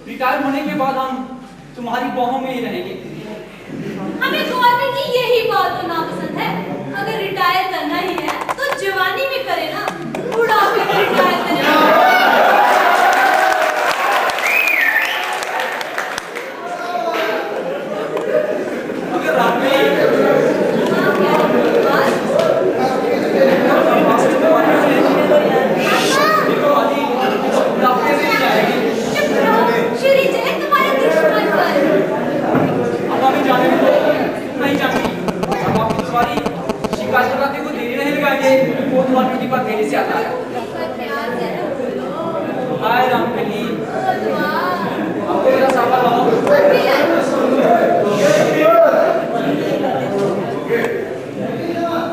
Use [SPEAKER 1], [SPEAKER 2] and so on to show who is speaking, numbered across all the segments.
[SPEAKER 1] Retire होने के बाद हम तुम्हारी बाहों में ही रहेंगे।
[SPEAKER 2] हमें गवर्नमेंट की यही बात तो नापसंद है। अगर रिटायर करना ही है तो जवानी में करे ना, बुढ़ापे में रिटायर करे।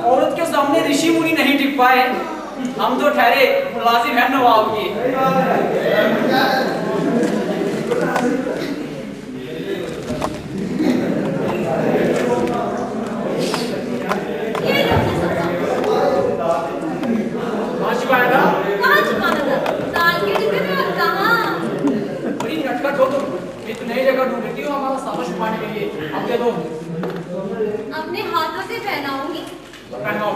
[SPEAKER 1] औरत के सामने ऋषि मुनि नहीं टिक पाए, हम तो ठहरे मुलाजिम हैं नवाब के। नई जगह ढूंढ लेती हो हमारा सामान छुपाने के लिए। अब दे दो।
[SPEAKER 2] अपने हाथों से पहनाऊंगी।
[SPEAKER 1] पहनाओ।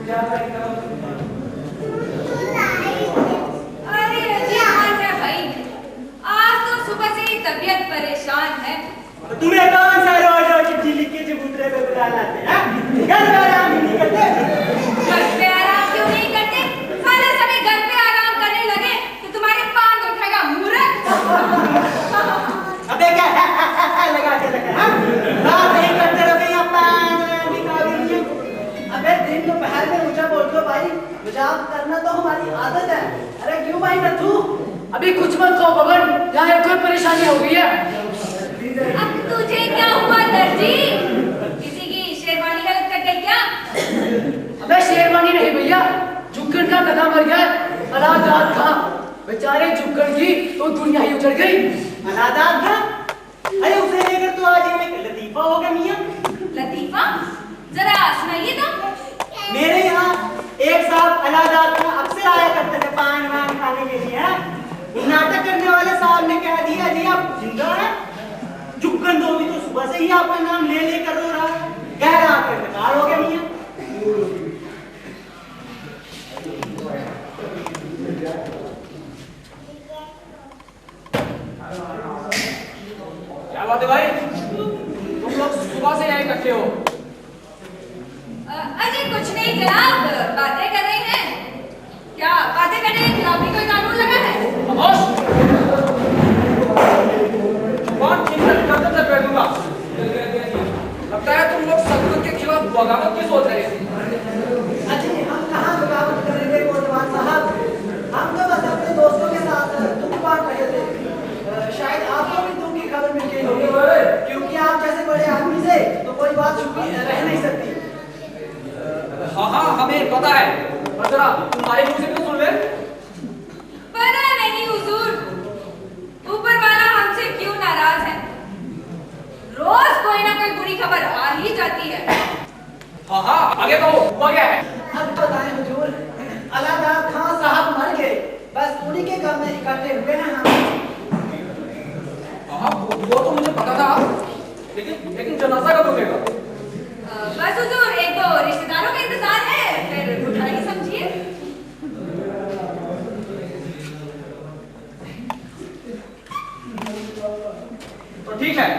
[SPEAKER 2] अरे अजीब है भाई, आज तो सुबह से ही तबीयत परेशान है।
[SPEAKER 3] तुम्हें कौन सा रोज रोज चिट्ठी लिख के चबूतरे पे बुला लाते हैं? घर पे आराम नहीं करते?
[SPEAKER 2] घर पे आराम क्यों नहीं करते? साले सभी घर पे आराम करने लगे तो तुम्हारे पान उठेगा मूर्ख।
[SPEAKER 3] अबे क्या लगा के रखा है? बात नहीं करते रहो यहाँ पान निकाल दीजिए। अबे दिन दोपहर में ऊंचा बोल दो भाई, मजाक करना तो हमारी आदत है। अरे क्यों भाई नथु?
[SPEAKER 1] अभी कुछ मत कहो बबन, यहाँ कोई परेशानी हो गई है।
[SPEAKER 2] अब तुझे क्या हुआ दर्जी? किसी की शेरवानी गलत कर गई क्या?
[SPEAKER 1] अबे शेरवानी नहीं भैया, जुक्कन का गधा मर गया, अलाजाद खां। बेचारे जुक्कन की तो दुनिया ही उजड़ गई।
[SPEAKER 3] अलादाद था? अरे उसे लेकर तो आज ये लतीफा हो गया मियां।
[SPEAKER 2] लतीफा? जरा सुनाइए तो।
[SPEAKER 3] मेरे यहाँ एक साहब अलादाद था, अक्सर आया करते थे पान वान खाने के लिए। नाटक करने वाले साहब ने कह दिया जी आप जिंदा हैं। जुक्कन दो भी तो सुबह से ही आपका नाम ले लेकर रो रहा है। गहरा आकर निकाल हो गया मियां।
[SPEAKER 1] क्या बात है भाई, तुम लोग सुबह से यहाँ इकट्ठे हो?
[SPEAKER 2] अजय कुछ नहीं जनाब, बातें कर रहे हैं। क्या बातें करने के खिलाफ भी कोई कानून लगा है?
[SPEAKER 1] खामोश! कौन चिंतन करते थे बैठूंगा? लगता है तुम लोग सदगुरु के खिलाफ बगावत की सोच रहे थे।
[SPEAKER 3] अजी हम कहाँ बगावत करेंगे कोतवाल साहब? हम तो बस अपने दोस्तों के साथ दुख बांट रहे थे। शायद आपको भी दुख की खबर मिल गई होगी, क्योंकि आप जैसे बड़े आदमी से तो कोई बात छुपी रह नहीं सकती।
[SPEAKER 1] हाँ हाँ हमें पता है, पर जरा तुम्हारे मुंह से क्यों सुन ले?
[SPEAKER 2] पता नहीं हुजूर, ऊपर वाला हमसे क्यों नाराज है। रोज कोई ना कोई बुरी खबर आ ही जाती है।
[SPEAKER 1] हाँ हाँ आगे कहो, हुआ क्या है?
[SPEAKER 3] अब बताएं हुजूर, अलादाद खां साहब मर गए, बस उन्हीं के गम में इकट्ठे हुए हैं हम।
[SPEAKER 1] हाँ वो तो मुझे पता था, लेकिन जनाजा कब रुकेगा?
[SPEAKER 2] बस हुजूर एक दो रिश्तेदारों का इंतजार है, फिर उठा ही समझिए।
[SPEAKER 1] तो ठीक है,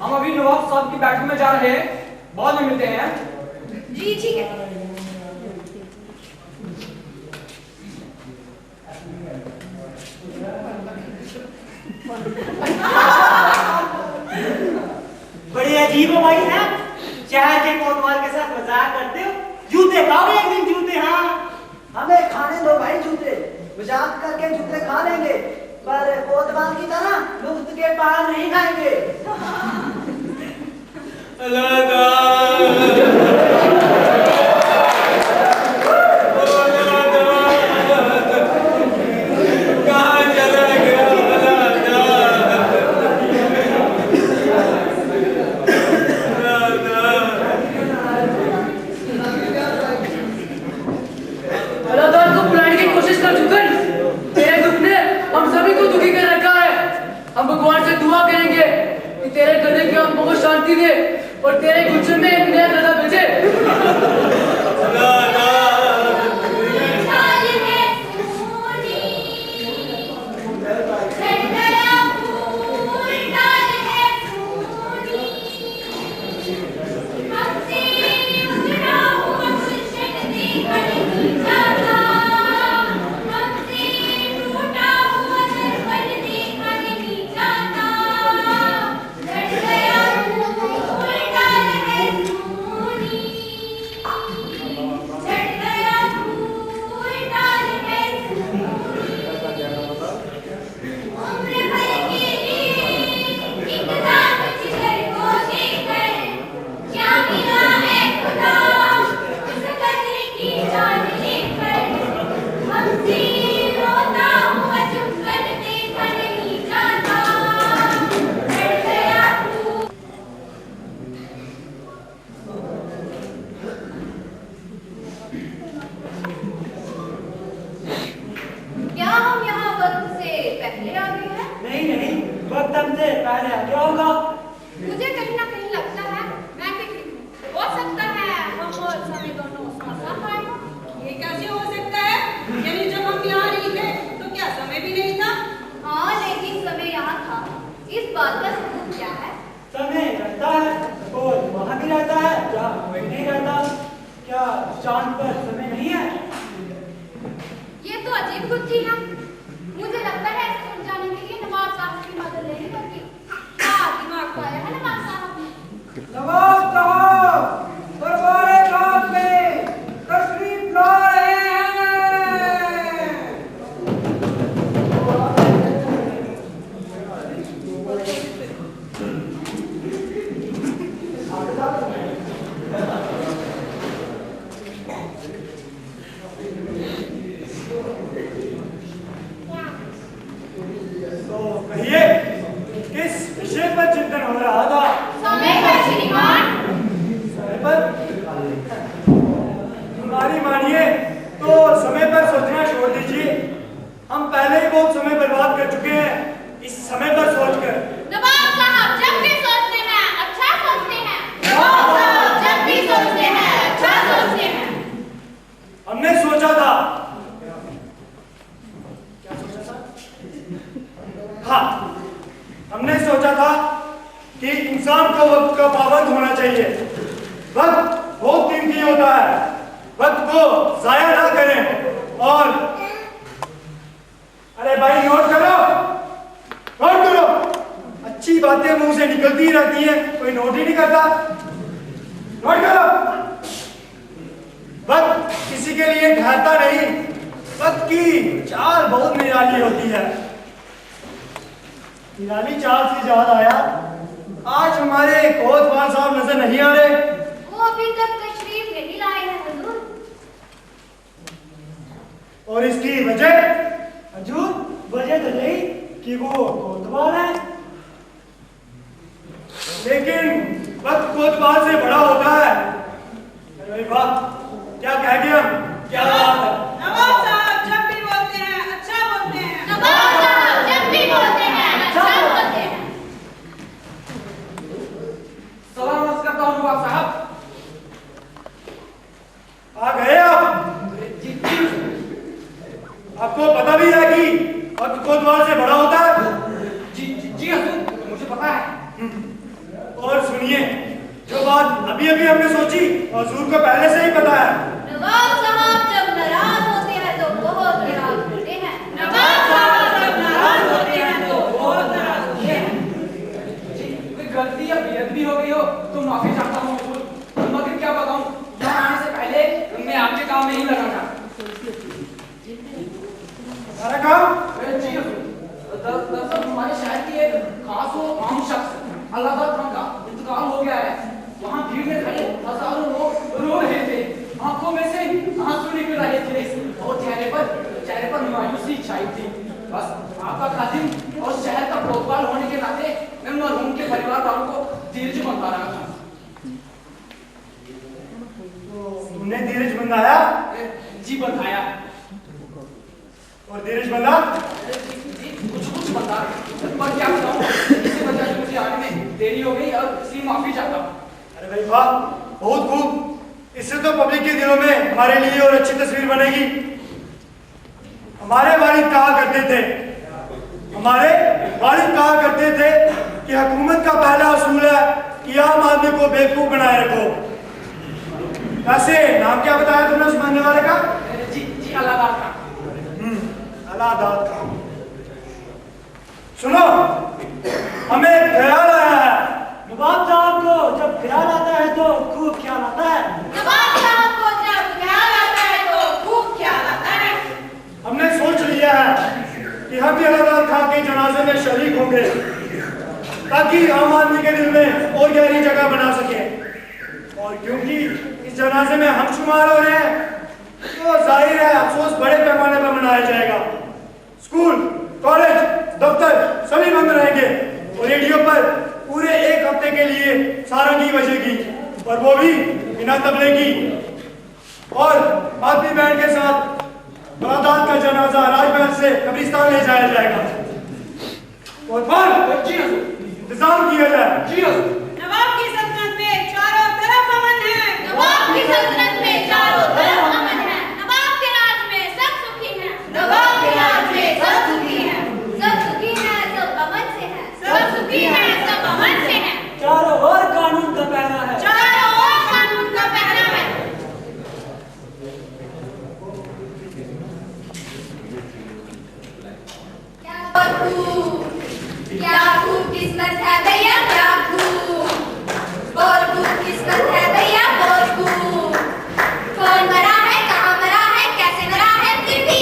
[SPEAKER 1] हम अभी नवाब साहब की बैठक में जा रहे हैं, बाद में मिलते हैं।
[SPEAKER 2] जी ठीक है।
[SPEAKER 3] बड़े अजीब हो भाई हैं, शहर के कोतवाल के साथ मजाक करते हो। जूते खाओगे एक दिन जूते। हाँ हमें खाने दो भाई जूते, मजाक करके जूते खा लेंगे, पर कोतवाल की तरह मुफ्त के पान नहीं खाएंगे।
[SPEAKER 1] हम भगवान से दुआ करेंगे कि तेरे गधे की आंखों को शांति दे और तेरे गुच्छे में एक नया गधा भेजे।
[SPEAKER 3] पहले आ गया होगा।
[SPEAKER 2] मुझे कहीं ना कहीं लगता है मैं भी ठीक हूँ। हो सकता है हम और समय दोनों समझदार
[SPEAKER 3] पर समय नहीं है।
[SPEAKER 2] ये तो अजीब बुद्धि है। मुझे लगता है इसे समझाने के लिए नवाब साहब की मदद लेनी पड़ती। क्या दिमाग पाया है नवाब साहब ने।
[SPEAKER 4] नवाब साहब दरबार-ए-खाक में तशरीफ ला रहे हैं।
[SPEAKER 5] तो कहिए किस विषय पर चिंतन हो रहा था?
[SPEAKER 2] समय पर श्रीमान।
[SPEAKER 5] समय पर? हमारी मानिए तो समय पर सोचना छोड़ दीजिए। हम पहले ही बहुत समय बर्बाद कर चुके हैं इस समय पर सोचकर।
[SPEAKER 2] नवाब साहब जब भी सोचते हैं अच्छा सोचते हैं। नवाब साहब जब भी सोचते हैं अच्छा सोचते हैं।
[SPEAKER 5] हमने सोचा था। हाँ, हमने सोचा था कि इंसान को वक्त का पाबंद होना चाहिए। वक्त बहुत कीमती होता है, वक्त को जाया ना करें। और अरे भाई नोट करो। अच्छी बातें मुंह से निकलती रहती हैं, कोई नोट ही नहीं करता। नोट करो। वक्त किसी के लिए ठहरता नहीं। वक्त की चाल बहुत निराली होती है। निराली चाल से याद आया, आज हमारे कोतवाल साहब नजर नहीं आ रहे।
[SPEAKER 2] वो अभी तक तशरीफ नहीं लाए हैं हुजूर।
[SPEAKER 5] और इसकी वजह?
[SPEAKER 3] हजूर वजह तो नहीं कि वो कोतवाल है।
[SPEAKER 5] लेकिन वक्त कोतवाल से बड़ा होता है। अरे वाह, क्या कह गया? क्या बात है?
[SPEAKER 4] नवाब साहब जब भी बोलते हैं अच्छा बोलते हैं।
[SPEAKER 2] नवाब साहब जब भी बोलते हैं अच्छा बोलते हैं।
[SPEAKER 4] सलाम अर्ज करता हूँ नवाब साहब।
[SPEAKER 5] आ गए आप?
[SPEAKER 4] जी
[SPEAKER 5] आपको पता भी है कि वक्त कोतवाल से बड़ा होता है?
[SPEAKER 4] जी हजूर मुझे पता है।
[SPEAKER 5] और सुनिए, जो बात अभी अभी हमने सोची हुजूर को पहले से ही पता है।
[SPEAKER 2] नवाब साहब जब नाराज होते हैं तो बहुत नाराज होते हैं। नवाब साहब जब नाराज होते हैं तो बहुत नाराज होते हैं।
[SPEAKER 4] जी कोई गलती या बेअदबी हो गई हो तो माफी चाहता हूँ हुजूर। मगर क्या बताऊँ, यहाँ आने से पहले मैं आपके काम में ही लगा था।
[SPEAKER 5] हमारा काम?
[SPEAKER 4] जी हजूर, दरअसल हमारे शहर की एक खास और आम शख्स अलाहाबाद खान का इंतकाल हो गया है। वहाँ भीड़ में खड़े हजारों लोग रो रहे थे, आंखों में से आंसू निकल रहे थे और चेहरे पर मायूसी छाई थी। बस आपका खादिम और शहर का कोतवाल होने के नाते मैं मरहूम के परिवार वालों को धीरज बंधा रहा था।
[SPEAKER 5] तुमने धीरज बंधाया?
[SPEAKER 4] जी बंधाया।
[SPEAKER 5] और धीरज बंधा?
[SPEAKER 4] जी कुछ बंधा, पर क्या बताऊँ, इससे वजह से मुझे आने में देरी हो गई और इसी माफी चाहता हूँ।
[SPEAKER 5] अरे भाई वाह, बहुत खूब। इससे तो पब्लिक के दिलों में हमारे लिए और अच्छी तस्वीर बनेगी। हमारे वालिद कहा करते थे कि हुकूमत का पहला असूल है कि आम आदमी को बेवकूफ बनाए रखो। वैसे नाम क्या बताया तुमने उस मानने वाले का?
[SPEAKER 4] जी अलाहाबाद का।
[SPEAKER 5] अलाहाबाद का। सुनो, हमें ख्याल आया है।
[SPEAKER 3] नवाब साहब को जब ख्याल आता है तो खूब ख्याल आता है।
[SPEAKER 2] नवाब साहब को जब ख्याल आता है तो खूब ख्याल आता है।
[SPEAKER 5] हमने सोच लिया है कि हम भी अलाहाबाद खान के जनाजे में शरीक होंगे ताकि आम आदमी के दिल में और गहरी जगह बना सके। और क्योंकि इस जनाजे में हम शुमार हो रहे हैं तो जाहिर है अफसोस बड़े पैमाने पर मनाया जाएगा। स्कूल, कॉलेज, दफ्तर सभी बंद रहेंगे और रेडियो पर पूरे एक हफ्ते के लिए सारंगी बजेगी, और वो भी बिना तबले की। और मातमी बैंड के साथ बारात का जनाजा राजमहल से कब्रिस्तान ले जाया जाएगा। और फिर इंतजाम किया जाए।
[SPEAKER 4] जी हजूर।
[SPEAKER 6] नवाब की सल्तनत में चारों तरफ अमन है।
[SPEAKER 2] नवाब की सल्तनत में चारों तरफ अमन है। नवाब के राज में सब सुखी हैं। नवाब के राज में सब सुखी हैं। सब सुखी हैं, सब अमन से हैं। सब सुखी हैं, सब अमन से हैं।
[SPEAKER 3] चारों ओर कानून का पहरा है।
[SPEAKER 2] चारों ओर कानून का पहरा है। किस्मत है भैया क्या खूब, बहुत खूब किस्मत है भैया बहुत खूब। कौन मरा है कहाँ मरा है कैसे मरा है फिर भी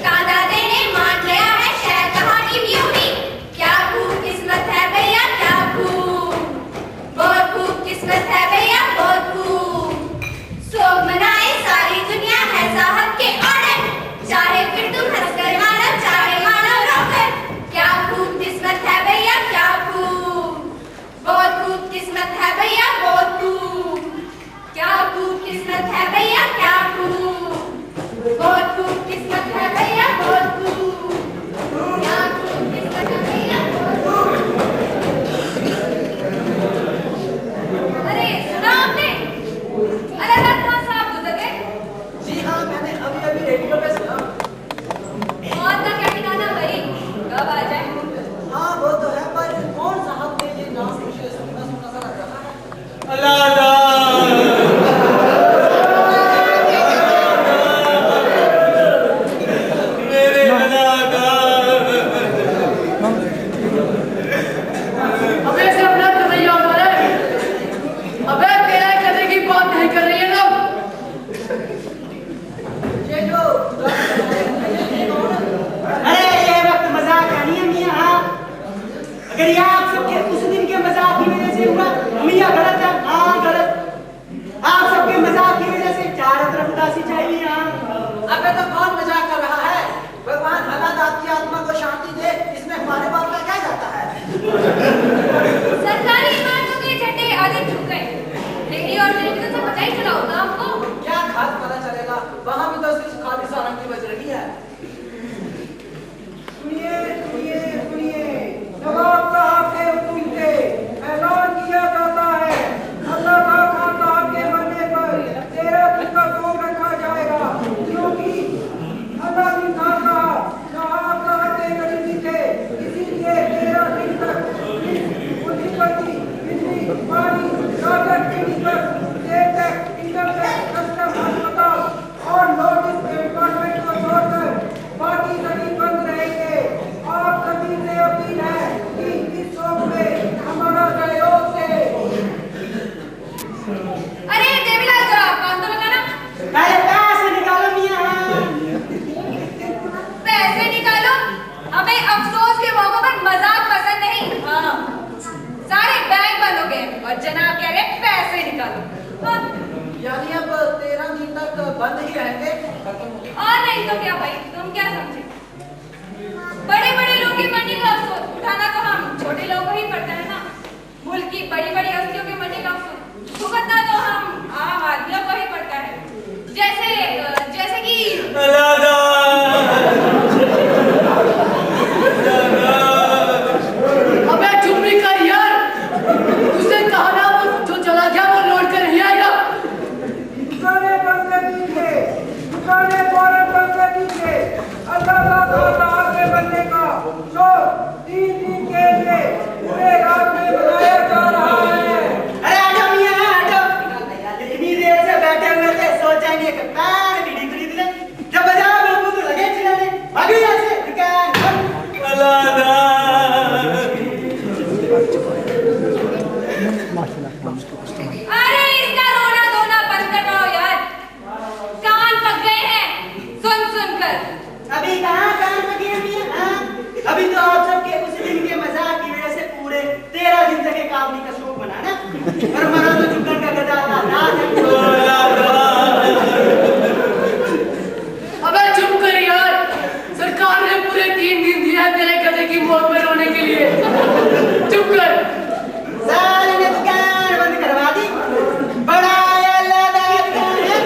[SPEAKER 2] दादा ने मान लिया है शायद कहानी भी होगी। क्या खूब किस्मत है भैया क्या खूब, बहुत खूब किस्मत है भैया बहुत खूब। शोक मनाए सारी दुनिया है साहब के ऑर्डर, चाहे फिर तुम हंसकर मानो चाहे मानो रोकर। क्या खूब किस्मत है भैया क्या खूब, बहुत खूब किस्मत है भैया बहुत खूब। क्या खूब किस्मत है भैया क्या खूब, बहुत खूब किस्मत है भैया बहुत खूब। क्या खूब किस्मत है भैया बहुत खूब। अरे सुना आपने, अलाहाबाद खान साहब गुजर गए।
[SPEAKER 3] जी हाँ, मैंने अभी रेडियो पे सुना।
[SPEAKER 2] मौत का क्या ठिकाना भरी, कब आ जाए।
[SPEAKER 3] हाँ वो तो है, पर कौन साहब ने ये नाम मुझे सुना सुना सा लग रहा है।
[SPEAKER 5] मेरे अलादा
[SPEAKER 1] अबे से अपना रवैया उतार है। अबे तेरा कदर की बात नहीं कर रही है ना।
[SPEAKER 3] ये जो अरे ये वक्त मजाक का नहीं है मियां। हाँ अगर ये आप सबके उस दिन के मजाक की वजह से हुआ मियां गलत है। हाँ गलत, आप सबके मजाक की वजह से चारों तरफ उदासी चाहिए। हाँ अबे तो कौन मजाक कर रहा है, भगवान हालात आपकी आत्मा को शांति दे, इसमें हमारे बाप का क्या जाता है।
[SPEAKER 2] सरकारी इमारतों के झंडे आधे झुक गए, रेडियो और टेलीविजन से पता ही चला होगा आपको।
[SPEAKER 3] क्या खास पता चलेगा, वहां भी तो सिर्फ खाली सारंगी बज रही है।
[SPEAKER 7] सुनिए सुनिए सुनिए, नवाब साहब के हुक्म से ऐलान किया जाता है, अल्लाह खान साहब के मरने पर 13 दिन का शोक रखा जाएगा, क्योंकि अल्लाह खान साहब के करीबी थे, इसीलिए 13 दिन तक मुनिसिपलिटी, बिजली, पानी, राजस्व की ticket, state tax, income tax, custom, अस्पताल और नोटिस डिपार्टमेंट को छोड़कर बाकी सभी बंद रहेंगे। आप सभी से अपील है कि इस शोक में हमारा सहयोग दे।
[SPEAKER 2] अरे देवीलाल जरा कान तो लगाना।
[SPEAKER 3] पहले पैसे निकालो मियां।
[SPEAKER 2] पैसे निकालो, हमें अफसोस के मौकों पर मजाक पसंद नहीं। हाँ सारे बैंक बंद हो गए और जनाब कह रहे पैसे निकालो। हाँ,
[SPEAKER 3] यानी अब 13 दिन तक बंद ही रहेंगे।
[SPEAKER 2] और नहीं तो क्या भाई, तुम क्या समझे। बड़े बड़े लोग की मरने का अफसोस उठाना तो हम छोटे लोगों को ही पड़ता है ना। मुल्क की बड़ी बड़ी हस्तियों के मरने का अफसोस भुगतना तो हम आम आदमियों को ही पड़ता है। जैसे कि
[SPEAKER 1] अबे चुप भी कर यार, तुझसे कहा ना वो जो चला गया वो लौट कर नहीं आएगा।
[SPEAKER 7] दुकानें बंद कर दीजिए, दुकानें फौरन बंद कर दीजिए। अल्लाह साहब के बनने का शोक 3 दिन के लिए पूरे रात में मनाया जा रहा है।
[SPEAKER 3] अरे आजा मियां आजा, इतनी देर से बैठे हुए थे, सोचा नहीं कि पैर बीड़ी खरीद ले। जब बाजार में तो लगे चिल्लाने, भागी यहाँ से, दुकान बंद। अलादा
[SPEAKER 2] अरे इसका रोना धोना बंद कर दो यार, कान पक गए हैं सुन सुन कर।
[SPEAKER 3] अभी कहाँ कान में गिर मियां। हाँ अभी तो आप सबके उस दिन के मजाक की वजह से पूरे 13 दिन तक एक आदमी का शोक बना ना, और मरा तो चुकन का गदा था ना।
[SPEAKER 1] अबे चुप कर यार, सरकार ने पूरे 3 दिन दिया है तेरे गधे की मौत में रोने के लिए। चुप कर।
[SPEAKER 3] साले ने दुकान बंद करवा दी, बड़ा अल्लाह दा दुकान है।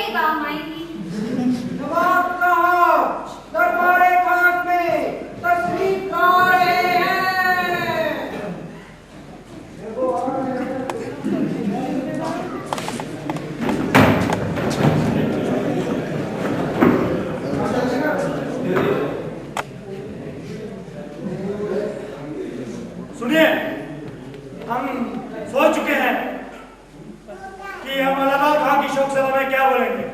[SPEAKER 2] कई काम आएंगी।
[SPEAKER 7] नवाब साहब दरबारे खास में तशरीफ ला रहे हैं।
[SPEAKER 5] सुनिए, हम सोच चुके हैं कि हम अलाहाबाद खां की शोक सभा में क्या बोलेंगे।